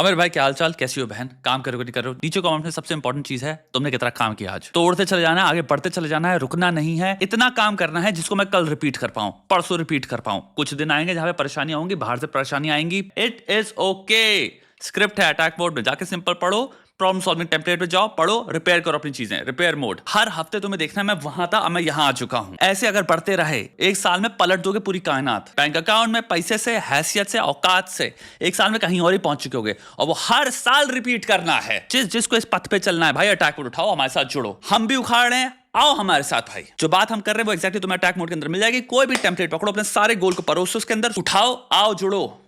अमर भाई क्या हाल चाल, कैसी हो बहन? काम करो नहीं करो, नीचे कमेंट में सबसे इंपॉर्टेंट चीज है तुमने कितना काम किया आज। तोड़ते चले जाना है, आगे बढ़ते चले जाना है, रुकना नहीं है। इतना काम करना है जिसको मैं कल रिपीट कर पाऊं, परसों रिपीट कर पाऊं। कुछ दिन आएंगे जहां पे परेशानी होंगी, बाहर से परेशानी आएंगी। It is okay. स्क्रिप्ट है, अटैक मोड में जाके सिंपल पढ़ो, प्रॉब्लम सॉल्विंग टेम्पलेट पे जाओ, पढ़ो, रिपेयर करो अपनी चीजें। रिपेयर मोड हर हफ्ते तुम्हें देखना है मैं वहां था, अब मैं यहां आ चुका हूं। ऐसे अगर बढ़ते रहे, एक साल में पलट दोगे पूरी कायनात। बैंक अकाउंट में पैसे से, हैसियत से, औकात से एक साल में कहीं और ही पहुंच चुके होगे। और वो हर साल रिपीट करना है। जिसको इस पथ पे चलना है भाई, अटैक मोड उठाओ, हमारे साथ जुड़ो। हम भी उखाड़ रहे हैं, आओ हमारे साथ भाई। जो बात हम कर रहे हैं वो एक्जैक्टली तुम्हें अटैक मोड के अंदर मिल जाएगी। कोई भी टेम्पलेट पकड़ो, अपने सारे गोल को परोसो उसके अंदर, उठाओ, आओ, जुड़ो,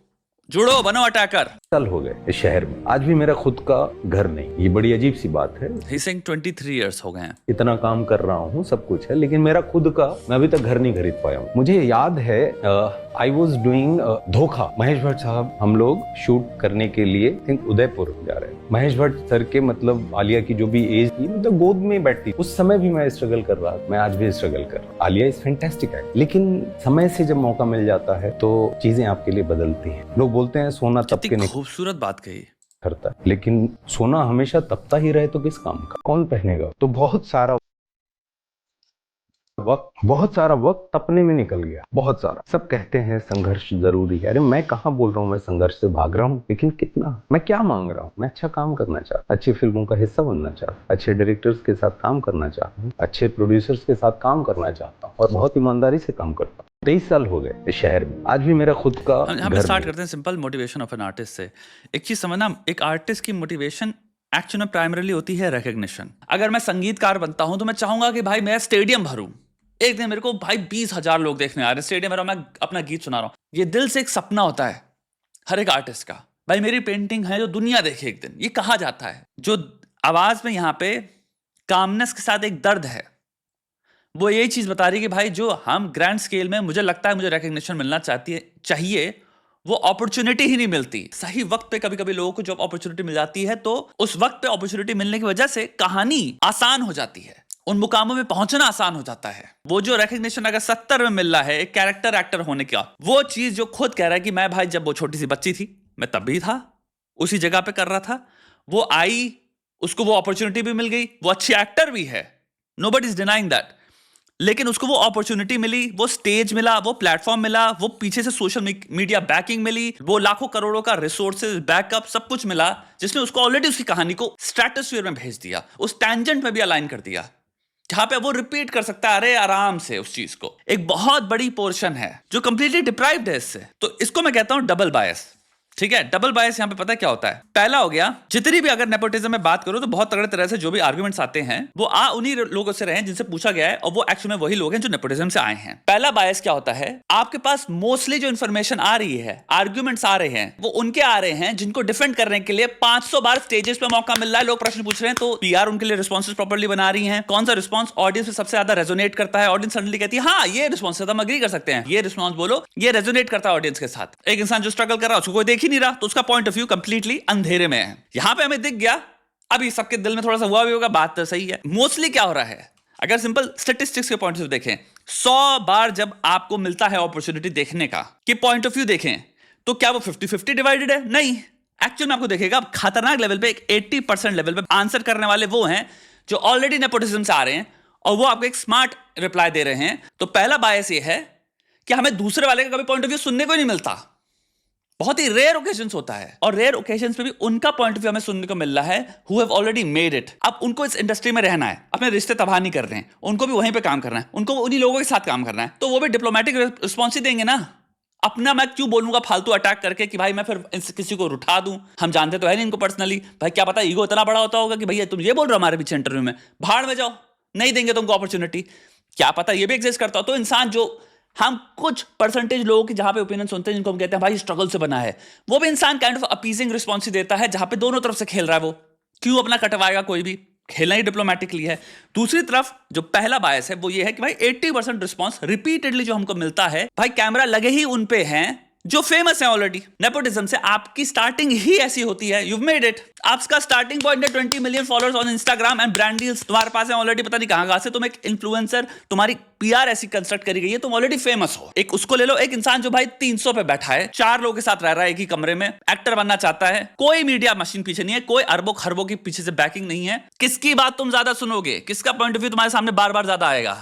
जुड़ो, बनो अटैकर। साल हो गए इस शहर में, आज भी मेरा खुद का घर नहीं। ये बड़ी अजीब सी बात है। He's saying 23 years हो गए हैं। इतना काम कर रहा हूँ, सब कुछ है, लेकिन मेरा खुद का मैं अभी तक घर नहीं खरीद पाया हूँ। मुझे याद है आई वॉज डूइंग धोखा। महेश भट्ट साहब, हम लोग शूट करने के लिए थिंक उदयपुर जा रहे हैं। महेश भट्ट सर के मतलब आलिया की जो भी एज थी, मतलब गोद में बैठती, उस समय भी मैं स्ट्रगल कर रहा था। मैं आज भी स्ट्रगल कर रहा हूँ। आलिया इज फैंटास्टिक है, लेकिन समय से जब मौका मिल जाता है तो चीजें आपके लिए बदलती हैं। लोग बोलते हैं सोना तब के नहीं खूबसूरत बात कही करता, लेकिन सोना हमेशा तपता ही रहे तो किस काम का? कौन पहनेगा? तो बहुत सारा वक्त तपने में निकल गया, बहुत सारा। सब कहते हैं संघर्ष जरूरी है। अरे मैं कहाँ बोल रहा हूँ मैं संघर्ष से भाग रहा हूँ, लेकिन कितना? मैं क्या मांग रहा हूँ? मैं अच्छा काम करना चाहता, अच्छी फिल्मों का हिस्सा बनना चाहता, अच्छे डायरेक्टर्स के साथ काम करना चाहता हूँ, अच्छे प्रोड्यूसर्स के साथ काम करना चाहता हूँ, और बहुत ईमानदारी से काम करता हूँ। 23 साल हो गए इस शहर में, आज भी मेरा खुद का हम स्टार्ट करते हैं simple motivation of an artist से। एक चीज समझना, एक आर्टिस्ट की मोटिवेशन एक्चुअली में प्राइमरली होती है रिकग्निशन। अगर मैं संगीतकार बनता हूं तो मैं चाहूंगा कि भाई मैं स्टेडियम भरूं, एक दिन मेरे को भाई 20,000 लोग देखने आ रहे हैं, स्टेडियम में मैं अपना गीत सुना रहा हूं। ये दिल से एक सपना होता है हर एक आर्टिस्ट का, भाई मेरी पेंटिंग है जो दुनिया देखे एक दिन। ये कहा जाता है। जो आवाज में यहाँ पे कामनेस के साथ एक दर्द है, वो यही चीज बता रही है कि भाई जो हम ग्रैंड स्केल में, मुझे लगता है मुझे रिकग्निशन मिलना चाहिए, वो अपॉर्चुनिटी ही नहीं मिलती। सही वक्त पे कभी कभी लोगों को जब अपॉर्चुनिटी मिल जाती है तो उस वक्त पे अपॉर्चुनिटी मिलने की वजह से कहानी आसान हो जाती है, उन मुकामों में पहुंचना आसान हो जाता है। वो जो रिकग्निशन अगर 70 में मिल रहा है एक कैरेक्टर एक्टर होने का, वो चीज जो खुद कह रहा है कि मैं भाई जब वो छोटी सी बच्ची थी मैं तब भी था, उसी जगह पे कर रहा था, वो आई, उसको वो अपॉर्चुनिटी भी मिल गई, वो अच्छी एक्टर भी है, नोबडी इज डिनाइंग दैट। लेकिन उसको वो अपॉर्चुनिटी मिली, वो स्टेज मिला, वो प्लेटफॉर्म मिला, वो पीछे से सोशल मीडिया बैकिंग मिली, वो लाखों करोड़ों का रिसोर्सेज, बैकअप, सब कुछ मिला, जिसने उसको ऑलरेडी उसकी कहानी को स्ट्रेटोस्फीयर में भेज दिया, उस टैंजेंट में भी अलाइन कर दिया, जहां पे वो रिपीट कर सकता है अरे आराम से उस चीज को। एक बहुत बड़ी पोर्शन है जो कंप्लीटली डिप्राइव्ड है इससे। तो इसको मैं कहता हूं डबल बायस। ठीक है, डबल बायस यहां पे पता क्या होता है? पहला हो गया, जितनी भी अगर नेपोटिज्म में बात करो तो बहुत तगड़े तरह से जो भी आर्गुमेंट्स आते हैं वो उन्हीं लोगों से रहे हैं जिनसे पूछा गया है, और वो एक्चुअली में वही लोग हैं जो नेपोटिज्म से आए हैं। पहला बायस क्या होता है? आपके पास मोस्टली जो इन्फॉर्मेशन आ रही है, आर्ग्यूमेंट्स आ रहे हैं, वो उनके आ रहे हैं जिनको डिफेंड करने के लिए 500 बार स्टेजेस पे मौका मिल रहा है। लोग प्रश्न पूछ रहे हैं तो पीआर उनके लिए रिस्पॉन्सेस प्रॉपर्ली बना रही है। कौन सा रिस्पॉन्स ऑडियंस में सबसे ज्यादा रेजोनेट करता है? ऑडियंस सडनली कहती है हाँ ये रिस्पॉन्स से हम अग्री कर सकते हैं, ये रिस्पॉन्स बोलो, ये रेजोनेट करता है ऑडियंस के साथ। एक इंसान जो स्ट्रगल कर रहा है उसको कोई देख ही नहीं रहा, तो उसका पॉइंट ऑफ व्यू कंप्लीटली अंधेरे में है। यहां पे हमें दिख गया, अभी सबके दिल में थोड़ा सा हुआ भी होगा, बात तो सही है। मोस्टली क्या हो रहा है, अगर सिंपल स्टैटिस्टिक्स के पॉइंट ऑफ व्यू देखें, 100 बार जब आपको मिलता है अपॉर्चुनिटी देखने का, कि पॉइंट ऑफ व्यू देखें, तो क्या वो 50-50 डिवाइडेड है? नहीं। एक्चुअल में आपको देखेगा खतरनाक लेवल पे एक 80% लेवल पे आंसर करने वाले वो हैं जो ऑलरेडी नेपोटिज्म से आ रहे हैं, और वो आपको एक स्मार्ट रिप्लाई दे रहे हैं। तो पहला बायस ये है कि हमें दूसरे वाले का कभी पॉइंट ऑफ व्यू सुनने को नहीं मिलता। बहुत ही रेयर ओकेजन्स होता है, और रेयर ओकेजन्स पे भी उनका पॉइंट ऑफ व्यू हमें सुनने को मिल रहा है who have already made it. अब उनको इस इंडस्ट्री में रहना है, अपने रिश्ते तबाह नहीं कर रहे हैं, उनको भी वहीं पे काम करना है, उनको उन्हीं लोगों के साथ काम करना है, तो वो भी डिप्लोमेटिक रिस्पॉन्स ही देंगे ना। अपना मैं क्यों बोलूंगा फालतू अटैक करके कि भाई मैं फिर किसी को उठा दूं? हम जानते तो है नहीं इनको पर्सनली, भाई क्या पता ईगो इतना बड़ा होता होगा कि भैया तुम ये बोल रहे हो हमारे पीछे इंटरव्यू में, भाड़ में जाओ, नहीं देंगे तुमको अपॉर्चुनिटी। क्या पता ये भी एग्जिस्ट करता हो। तो इंसान जो हम कुछ परसेंटेज लोगों की जहां पे ओपिनियन सुनते हैं, जिनको हम कहते हैं भाई स्ट्रगल से बना है, वो भी इंसान काइंड ऑफ अपीजिंग रिस्पॉन्स ही देता है, जहां पे दोनों तरफ से खेल रहा है। वो क्यों अपना कटवाएगा? कोई भी खेलना ही डिप्लोमेटिकली है। दूसरी तरफ जो पहला बायस है वो ये है कि भाई 80% रिस्पॉन्स रिपीटेडली जो हमको मिलता है, भाई कैमरा लगे ही उन पे हैं जो फेमस है ऑलरेडी। नेपोटिज्म से आपकी स्टार्टिंग ही ऐसी होती है, यू मेड इट। आपका स्टार्टिंग पॉइंट है 20 million followers on Instagram and brand deals तुम्हारे पास है ऑलरेडी, पता नहीं कहां से। तुम एक इन्फ्लुएंसर, तुम्हारी पीआर ऐसी कंस्ट्रक्ट करी गई है, तुम ऑलरेडी फेमस हो। एक उसको ले लो, एक इंसान जो भाई 300 पे बैठा है, 4 लोगों के साथ रह रहा है एक ही कमरे में, एक्टर बनना चाहता है, कोई मीडिया मशीन पीछे नहीं है, कोई अरबों खरबों की पीछे से बैकिंग नहीं है। किसकी बात तुम ज्यादा सुनोगे, किसका पॉइंट ऑफ व्यू तुम्हारे सामने बार बार ज्यादा आएगा?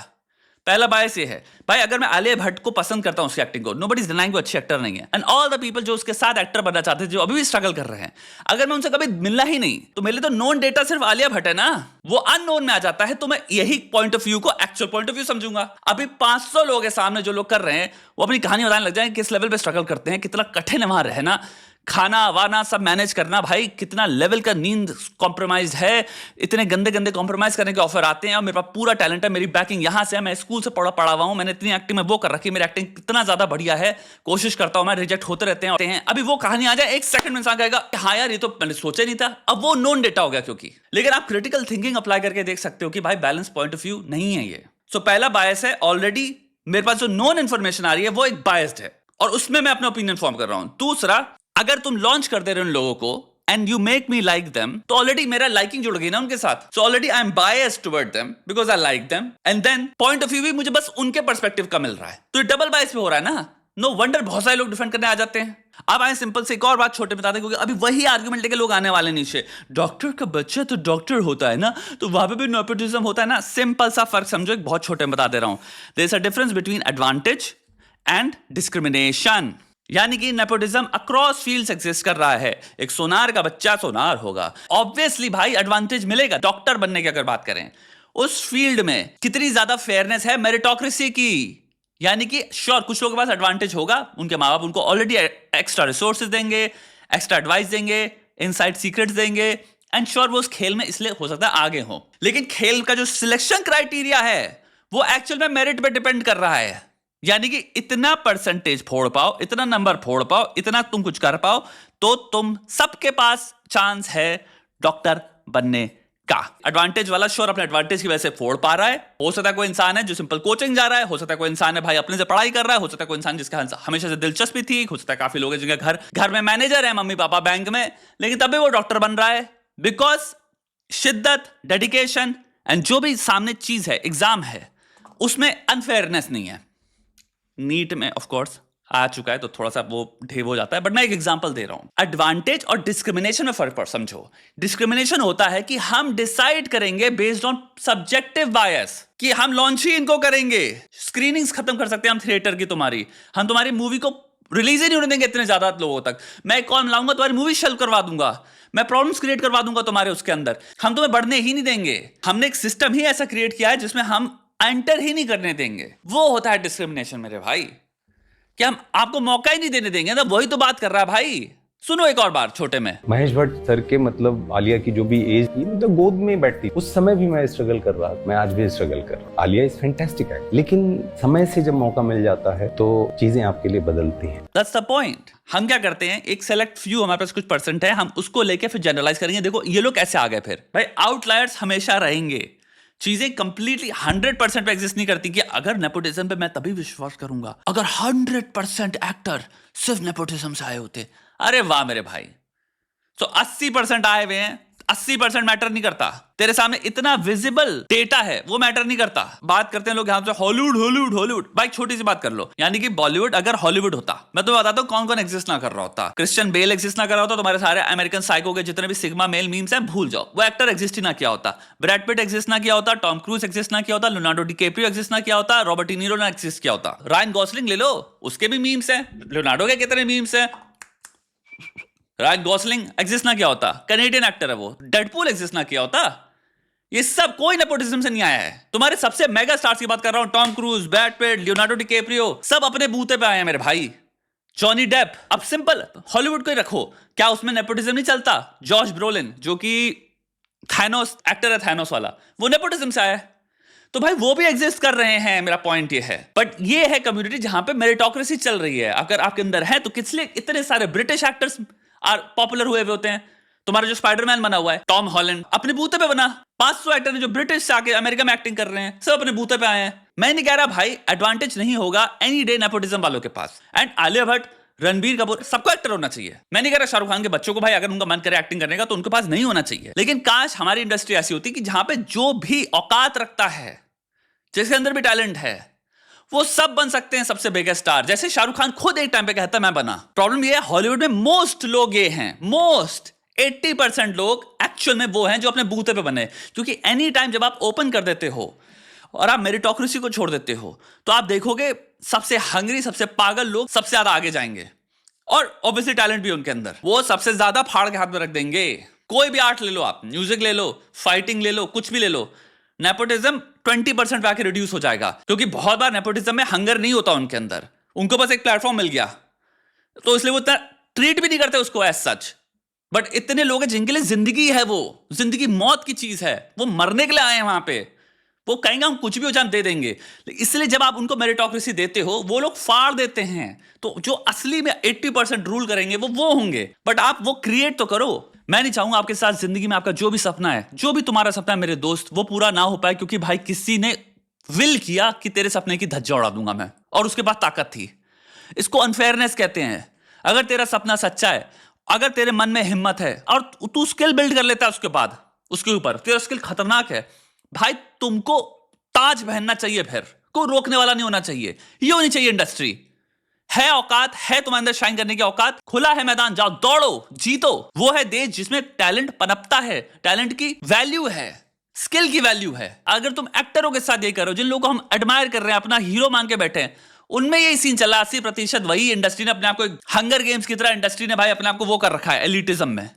पहला बायस ये है भाई, अगर मैं आलिया भट्ट को पसंद करता हूं उसकी एक्टिंग को, नोबडी इज डिनाइंग वो अच्छी एक्टर नहीं है, एंड ऑल द पीपल जो उसके साथ एक्टर बनना चाहते हैं, जो अभी भी स्ट्रगल कर रहे हैं, अगर मैं उनसे कभी मिलना ही नहीं, तो मेरे लिए तो नोन डेटा सिर्फ आलिया भट्ट है ना, वो अननोन में आ जाता है। तो मैं यही पॉइंट ऑफ व्यू को एक्चुअल पॉइंट ऑफ व्यू समझूंगा। अभी 500 लोगों के सामने जो लोग कर रहे हैं, वो अपनी कहानी बताने लग जाए किस लेवल पे स्ट्रगल करते हैं, कितना कठिन है वहां रहना, खाना वाना सब मैनेज करना, भाई कितना लेवल का नींद कॉम्प्रोमाइज है, इतने गंदे गंदे कॉम्प्रोमाइज करने के ऑफर आते हैं। और मेरे पास पूरा टैलेंट है, मेरी बैकिंग यहां से है, मैं स्कूल से पढ़ा हुआ हूं, मैंने इतनी एक्टिंग में वो कर रखी है, मेरी एक्टिंग कितना ज्यादा बढ़िया है, कोशिश करता हूं मैं, रिजेक्ट होते रहते हैं। अभी वो कहानी आ जाए, एक सेकंड में इंसान कहेगा हाँ यार ये तो मैंने सोचा नहीं था, अब वो नॉन डेटा हो गया क्योंकि। लेकिन आप क्रिटिकल थिंकिंग अप्लाई करके देख सकते हो कि भाई बैलेंस पॉइंट ऑफ व्यू नहीं है ये। सो पहला बायस है, ऑलरेडी मेरे पास जो नॉन इन्फॉर्मेशन आ रही है वो एक बायस्ड है, और उसमें मैं अपना ओपिनियन फॉर्म कर रहा हूं। दूसरा, अगर तुम लॉन्च कर दे रहे हो उन लोगों को and you make me like them, तो ऑलरेडी मेरा लाइकिंग जुड़ गई ना उनके साथ। So already I am biased toward them because I like them, and then point of view भी मुझे बस उनके पर्सपेक्टिव का मिल रहा है, तो ये डबल बायस पे हो रहा है ना। नो वंडर बहुत सारे लोग डिफेंड करने आ जाते हैं। अब आए सिंपल से एक और बात छोटे बता दें, क्योंकि अभी वही आर्गुमेंट लेके लोग आने वाले नीचे, डॉक्टर का बच्चा तो डॉक्टर होता है ना, तो वहां पे भी नेपोटिज्म होता है ना। सिंपल सा फर्क समझो, एक बहुत छोटे में बता दे रहा हूं। There is a difference between advantage and discrimination. यानी कि नेपोटिज्म अक्रॉस फील्ड्स एग्जिस्ट कर रहा है। एक सोनार का बच्चा सोनार होगा, ऑब्वियसली भाई एडवांटेज मिलेगा। डॉक्टर बनने की अगर बात करें, उस फील्ड में कितनी ज्यादा फेयरनेस है मेरिटोक्रेसी की, यानी कि श्योर कुछ लोगों के पास एडवांटेज होगा, उनके माँ बाप उनको ऑलरेडी एक्स्ट्रा रिसोर्सेज देंगे, एक्स्ट्रा एडवाइस देंगे, इनसाइड सीक्रेट्स देंगे, एंड श्योर वो उस खेल में इसलिए हो सकता है आगे हो। लेकिन खेल का जो सिलेक्शन क्राइटेरिया है वो एक्चुअल में मेरिट पे डिपेंड कर रहा है। यानी कि इतना परसेंटेज फोड़ पाओ, इतना नंबर फोड़ पाओ, इतना तुम कुछ कर पाओ, तो तुम सबके पास चांस है डॉक्टर बनने का। एडवांटेज वाला श्योर अपने एडवांटेज की वजह से फोड़ पा रहा है। हो सकता है कोई इंसान है जो सिंपल कोचिंग जा रहा है, हो सकता है कोई इंसान है भाई अपने से पढ़ाई कर रहा है, हो सकता है कोई इंसान जिसका हमेशा से दिलचस्पी थी, हो सकता है काफी लोग हैं जिनके घर में मैनेजर है, मम्मी पापा बैंक में, लेकिन तभी वो डॉक्टर बन रहा है। बिकॉज शिद्दत, डेडिकेशन एंड जो भी सामने चीज है, एग्जाम है, उसमें अनफेयरनेस नहीं है। नीट में ऑफ कोर्स आ चुका है तो थोड़ा सा वो ढेव हो जाता है, बट मैं एक एग्जांपल दे रहा हूं। एडवांटेज और डिस्क्रिमिनेशन में फर्क समझो। डिस्क्रिमिनेशन होता है कि हम डिसाइड करेंगे बेस्ड ऑन सब्जेक्टिव बायस कि हम लॉन्च ही इनको करेंगे, स्क्रीनिंग्स खत्म कर सकते हैं हम थिएटर की, हम तुम्हारी मूवी को रिलीज ही नहीं होने देंगे इतने ज्यादा लोगों तक। मैं कॉल लाऊंगा, तुम्हारी मूवी शेल्फ करवा दूंगा, मैं प्रॉब्लम्स क्रिएट करवा दूंगा तुम्हारे उसके अंदर, हम तुम्हें बढ़ने ही नहीं देंगे। हमने एक सिस्टम ही ऐसा क्रिएट किया है जिसमें हम एंटर ही नहीं करने देंगे। वो होता है डिस्क्रिमिनेशन मेरे भाई, कि हम आपको मौका ही नहीं देने देंगे ना। वही तो बात कर रहा है भाई। सुनो एक और बार छोटे में, महेश भट्ट सर के मतलब आलिया की जो भी एज थी, मतलब गोद में बैठती, उस समय भी मैं स्ट्रगल कर रहा था, मैं आज भी स्ट्रगल कर रहा हूँ। आलिया इज फैंटास्टिक है, लेकिन समय से जब मौका मिल जाता है तो चीजें आपके लिए बदलती हैं। That's the point. हम क्या करते हैं, एक सेलेक्ट फ्यू हमारे पास कुछ परसेंट है, हम उसको लेके फिर जनरलाइज करेंगे। देखो ये लोग कैसे आ गए। फिर भाई आउटलायर्स हमेशा रहेंगे, चीजें कंप्लीटली 100% पे एग्जिस्ट नहीं करती। कि अगर नेपोटिज्म पे मैं तभी विश्वास करूंगा अगर 100% एक्टर सिर्फ नेपोटिज्म से आए होते। अरे वाह मेरे भाई, तो 80% आए हुए हैं, 80% मैटर नहीं करता। तेरे सामने इतना विजिबल डेटा है, वो मैटर नहीं करता। बात करते हैं लोग यहां से हॉलीवुड हॉलीवुड हॉलीवुड। भाई छोटी सी बात कर लो, यानी कि बॉलीवुड अगर हॉलीवुड होता, मैं तो बताता हूं कौन कौन एग्जिस्ट ना कर रहा होता। क्रिश्चियन बेल एग्जिस्ट ना कर रहा होता, तुम्हारे सारे अमेरिकन साइको के जितने भी सिग्मा मेल मीम्स हैं भूल जाओ, वो एक्टर एग्जिस्ट ही ना किया होता। ब्रैड पिट एग्जिस्ट ना किया होता, टॉम क्रूज एग्जिस्ट ना किया होता, लियोनार्डो डिकैप्रियो एग्जिस्ट ना किया होता, रॉबर्ट डी नीरो ना एग्जिस्ट किया होता। रायन गॉसलिंग ले लो, उसके भी मीम्स हैं। लियोनार्डो के कितने मीम्स हैं। रायन गॉसलिंग एग्जिस्ट ना किया होता, कैनेडियन एक्टर है वो। डेडपूल एग्जिस्ट ना किया होता। ये सब कोई नेपोटिज्म से नहीं आया है। तुम्हारे सबसे मेगा स्टार्स की बात कर रहा हूं, Tom Cruise, Brad Pitt, Leonardo DiCaprio, सब अपने बूते पे आए हैं मेरे भाई। Johnny Depp. अब सिंपल हॉलीवुड को ही रखो, क्या उसमें नेपोटिज्म नहीं चलता। जॉश ब्रोलिन जो कि थैनोस एक्टर है, थैनोस वाला, वो नेपोटिज्म से आया है। तो भाई वो भी एग्जिस्ट कर रहे हैं, मेरा पॉइंट ये है। बट ये है कम्युनिटी जहां पे मेरिटोक्रेसी चल रही है। अगर आपके अंदर है तो किस लिए इतने सारे ब्रिटिश एक्टर्स पॉपुलर हुए होते हैं। तुम्हारा जो स्पाइडरमैन बना हुआ है, टॉम हॉलैंड, अपने बूते पे बना। 500 एक्टर हैं जो ब्रिटिश से आके अमेरिका में एक्टिंग कर रहे हैं, सब अपने बूते पे आए हैं। मैं नहीं कह रहा भाई एडवांटेज नहीं होगा एनी डे नेपोटिज्म वालों के पास। एंड आलिया भट्ट रणबीर कपूर, सबको एक्टर होना चाहिए। मैं नहीं कह रहा शाहरुख खान के बच्चों को भाई अगर उनका मन करे एक्टिंग करने का तो उनके पास नहीं होना चाहिए, लेकिन काश हमारी इंडस्ट्री ऐसी होती कि जहां पे जो भी औकात रखता है, जिसके अंदर भी टैलेंट है, वो सब बन सकते हैं सबसे बिगेस्ट स्टार। जैसे शाहरुख खान खुद एक टाइम पे कहता मैं बना। प्रॉब्लम ये है हॉलीवुड में मोस्ट लोग ये हैं, मोस्ट 80% लोग एक्चुअल में वो हैं जो अपने बूते पे बने। क्योंकि एनी टाइम जब आप ओपन कर देते हो और आप मेरिटोक्रेसी को छोड़ देते हो तो आप देखोगे सबसे हंग्री, सबसे पागल लोग सबसे ज्यादा आगे जाएंगे। और ऑब्वियसली टैलेंट भी उनके अंदर, वो सबसे ज्यादा फाड़ के हाथ में रख देंगे। कोई भी आर्ट ले लो, आप म्यूजिक ले लो, फाइटिंग ले लो, कुछ भी ले लो, नेपोटिज्म 20% पे आके रिड्यूस हो जाएगा। क्योंकि बहुत बार नेपोटिज्म में हंगर नहीं होता उनके अंदर, उनको बस एक प्लेटफॉर्म मिल गया तो इसलिए वो इतना ट्रीट भी नहीं करते उसको एज सच। बट इतने लोग हैं जिनके लिए जिंदगी है, वो जिंदगी मौत की चीज है, वो मरने के लिए आए हैं वहां पे, वो कहेंगे हम कुछ भी हो जाए दे देंगे। इसलिए जब आप उनको मेरिटोक्रेसी देते हो वो लोग फाड़ देते हैं। तो जो असली में 80% रूल करेंगे वो होंगे। बट आप वो क्रिएट तो करो। मैं नहीं चाहूंगा आपके साथ जिंदगी में आपका जो भी सपना है, जो भी तुम्हारा सपना है मेरे दोस्त, वो पूरा ना हो पाए क्योंकि भाई किसी ने विल किया कि तेरे सपने की धज्जा उड़ा दूंगा मैं, और उसके पास ताकत थी। इसको अनफेयरनेस कहते हैं। अगर तेरा सपना सच्चा है, अगर तेरे मन में हिम्मत है और तू स्किल बिल्ड कर लेता है उसके बाद, उसके ऊपर तेरा स्किल खतरनाक है, भाई तुमको ताज पहनना चाहिए, फिर कोई रोकने वाला नहीं होना चाहिए। ये होनी चाहिए इंडस्ट्री। है औकात, है तुम्हारे अंदर शाइन करने की औकात, खुला है मैदान, जाओ दौड़ो, जीतो। वो है देश जिसमें टैलेंट पनपता है, टैलेंट की वैल्यू है, स्किल की वैल्यू है। अगर तुम एक्टरों के साथ ये करो, जिन लोगों को हम एडमायर कर रहे हैं, अपना हीरो मान के बैठे हैं, उनमें यही सीन चला। 80% वही इंडस्ट्री ने अपने आप को हंगर गेम्स की तरह इंडस्ट्री ने भाई अपने आप को वो कर रखा है एलिटिज्म में।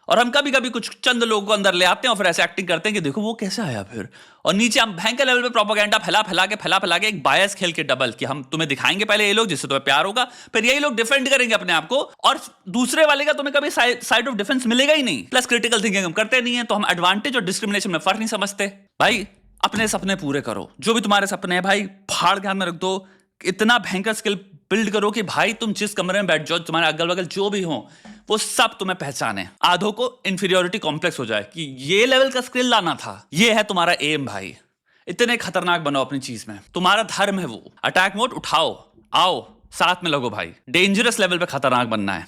और हम कभी कभी कुछ चंद लोगों को अंदर ले आते हैं और फिर ऐसे एक्टिंग करते हैं कि देखो वो कैसे आया फिर, और नीचे हम भयंकर लेवल पे प्रोपेगेंडा फैला फैला के एक बायस खेल के डबल कि हम तुम्हें दिखाएंगे पहले ये लोग जिससे तुम्हें प्यार होगा, फिर यही लोग डिफेंड करेंगे अपने आप को, और दूसरे वाले का तुम्हें कभी साइड ऑफ डिफेंस मिलेगा ही नहीं। प्लस क्रिटिकल थिंकिंग हम करते नहीं है, तो हम एडवांटेज और डिस्क्रिमिनेशन में फर्क नहीं समझते। भाई अपने सपने पूरे करो, जो भी तुम्हारे सपने हैं भाई फाड़ के हाथ में रख दो। इतना भयंकर स्किल बिल्ड करो कि भाई तुम जिस कमरे में बैठ जाओ, तुम्हारे अगल बगल जो भी हो वो सब तुम्हें पहचाने। आधों को इंफीरियोरिटी कॉम्प्लेक्स हो जाए कि ये लेवल का स्किल लाना था, ये है तुम्हारा एम भाई। इतने खतरनाक बनो अपनी चीज में, तुम्हारा धर्म है वो। अटैक मोड उठाओ, आओ साथ में लगो भाई, डेंजरस लेवल पे खतरनाक बनना है।